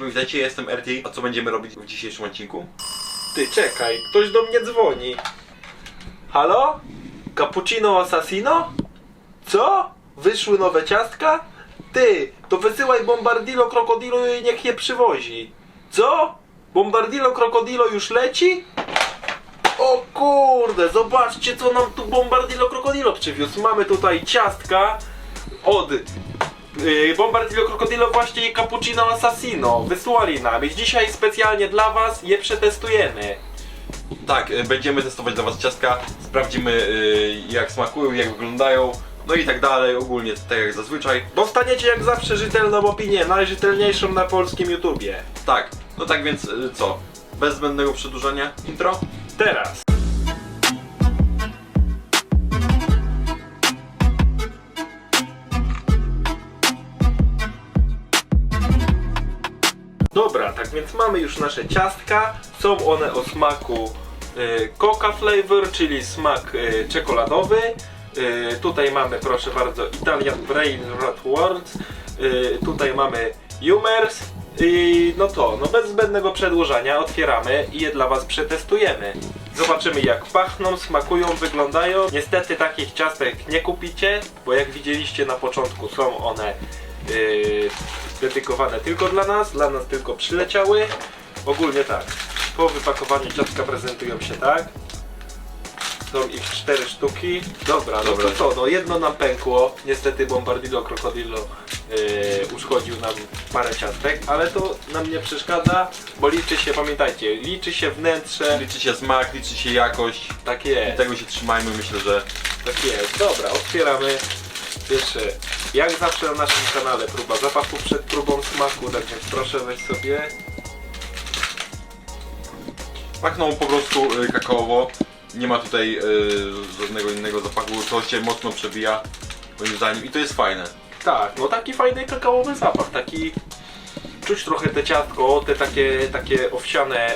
Cześć, witajcie, ja jestem RT. A co będziemy robić w dzisiejszym odcinku? Ty, czekaj, ktoś do mnie dzwoni. Halo? Cappuccino Assassino? Co? Wyszły nowe ciastka? Ty, to wysyłaj Bombardillo Krokodilo i niech je przywozi. Co? Bombardillo Krokodilo już leci? O kurde, zobaczcie co nam tu Bombardillo Krokodilo przywiózł. Mamy tutaj ciastka od Bombardillo Krokodilo właśnie i Cappuccino Assassino. Wysłali nam i dzisiaj specjalnie dla was je przetestujemy. Tak, będziemy testować dla was ciastka, sprawdzimy jak smakują, jak wyglądają, no i tak dalej, ogólnie tak jak zazwyczaj. Dostaniecie jak zawsze rzetelną opinię, najrzetelniejszą na polskim YouTubie. Tak, no tak więc co? Bez zbędnego przedłużania, intro? Teraz. Dobra, tak więc mamy już nasze ciastka. Są one o smaku Coca Flavor, czyli smak czekoladowy. Tutaj mamy, proszę bardzo, Italian Brain Rot World. Tutaj mamy Humors. I no bez zbędnego przedłużania otwieramy i je dla was przetestujemy. Zobaczymy jak pachną, smakują, wyglądają. Niestety takich ciastek nie kupicie, bo jak widzieliście na początku są one dedykowane tylko dla nas tylko przyleciały. Ogólnie tak, po wypakowaniu ciastka prezentują się tak. Są ich 4 sztuki. Dobra, no to co, no jedno nam pękło. Niestety Bombardillo Krokodilo uszkodził nam parę ciastek, ale to nam nie przeszkadza, bo liczy się, pamiętajcie, liczy się wnętrze. Liczy się smak, liczy się jakość. Tak jest. I tego się trzymajmy, myślę, że... Tak jest. Dobra, otwieramy. Pierwsze, jak zawsze na naszym kanale, próba zapachu przed próbą smaku, tak więc proszę weź sobie. Pachną po prostu kakaowo. Nie ma tutaj żadnego innego zapachu, to się mocno przebija moim zdaniem i to jest fajne. Tak, no taki fajny kakaowy zapach, taki... Czuć trochę te ciastko, te takie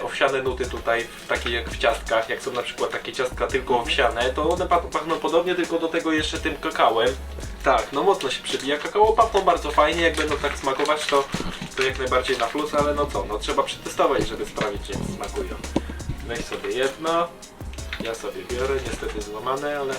owsiane nuty tutaj, takie jak w ciastkach, jak są na przykład takie ciastka tylko owsiane, to one pachną podobnie, tylko do tego jeszcze tym kakałem. Tak, no mocno się przebija, kakao pachną bardzo fajnie, jak będą tak smakować to jak najbardziej na plus, ale no co, no trzeba przetestować, żeby sprawdzić jak smakują. Weź sobie jedno, ja sobie biorę, niestety złamane, ale...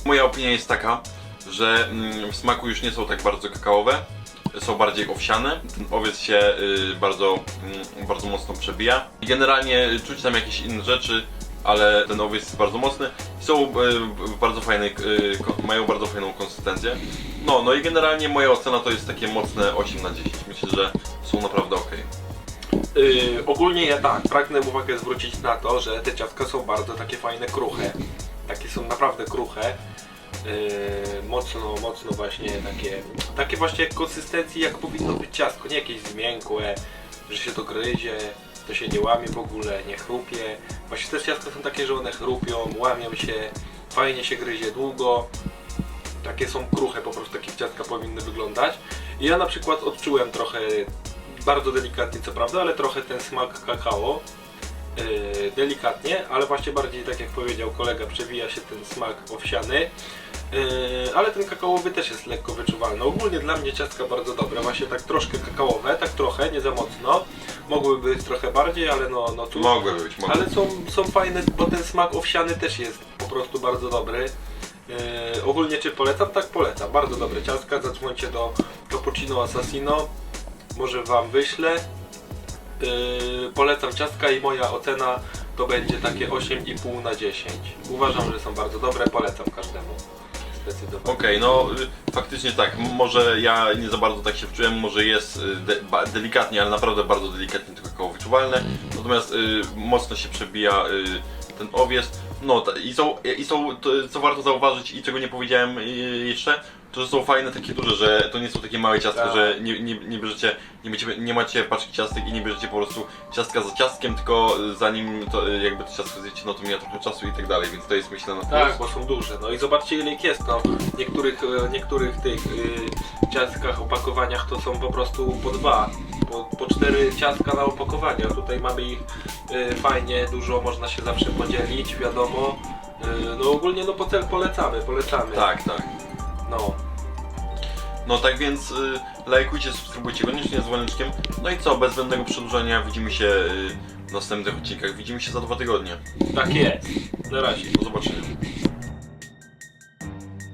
Moja opinia jest taka, że w smaku już nie są tak bardzo kakaowe, są bardziej owsiane. Ten owiec się bardzo mocno przebija. I generalnie czuć tam jakieś inne rzeczy, ale ten owiec jest bardzo mocny. Są bardzo fajne, mają bardzo fajną konsystencję. No i generalnie moja ocena to jest takie mocne 8 na 10. Myślę, że są naprawdę ok. Ogólnie ja tak, pragnę uwagę zwrócić na to, że te ciastka są bardzo takie fajne, kruche. Takie są naprawdę kruche. Mocno właśnie takie właśnie konsystencji jak powinno być ciastko, nie jakieś zmiękłe, że się to gryzie, to się nie łamie w ogóle, nie chrupie. Właśnie te ciastka są takie, że one chrupią, łamią się, fajnie się gryzie długo. Takie są kruche, po prostu takie ciastka powinny wyglądać. I ja na przykład odczułem trochę, bardzo delikatnie co prawda, ale trochę ten smak kakao. Delikatnie, ale właśnie bardziej tak jak powiedział kolega, przewija się ten smak owsiany, ale ten kakaowy też jest lekko wyczuwalny. Ogólnie dla mnie ciastka bardzo dobre, właśnie tak troszkę kakaowe, tak trochę, nie za mocno. Mogłyby być trochę bardziej, ale no cóż. Mogły być. Ale są fajne, bo ten smak owsiany też jest po prostu bardzo dobry. Ogólnie czy polecam? Tak polecam, bardzo dobre ciastka, zadzwońcie do Cappuccino Assassino, może wam wyślę. Polecam ciastka i moja ocena to będzie takie 8,5 na 10. Uważam, że są bardzo dobre, polecam każdemu. Zdecydowanie. Okej, no faktycznie tak, może ja nie za bardzo tak się wczułem, może jest delikatnie, ale naprawdę bardzo delikatnie to kakao wyczuwalne, natomiast mocno się przebija ten owiec. No i są co warto zauważyć i czego nie powiedziałem jeszcze, to, że są fajne, takie duże, że to nie są takie małe ciastka, Tak. że nie bierzecie, nie macie paczki ciastek i nie bierzecie po prostu ciastka za ciastkiem, tylko zanim to, jakby to ciastko zjecie, no to mija trochę czasu i tak dalej, więc to jest myślę na plus. Tak, bo są duże. No i zobaczcie ile ich jest. No, niektórych tych ciastkach, opakowaniach to są po prostu po 2, po 4 ciastka na opakowanie. A tutaj mamy ich fajnie, dużo, można się zawsze podzielić, wiadomo. No ogólnie no polecamy. Tak, tak. No. No tak więc lajkujcie, subskrybujcie koniecznie z dzwoneczkiem. No i co, bez zbędnego przedłużania widzimy się w następnych odcinkach. Widzimy się za 2 tygodnie. Tak jest. Na razie. Do zobaczenia.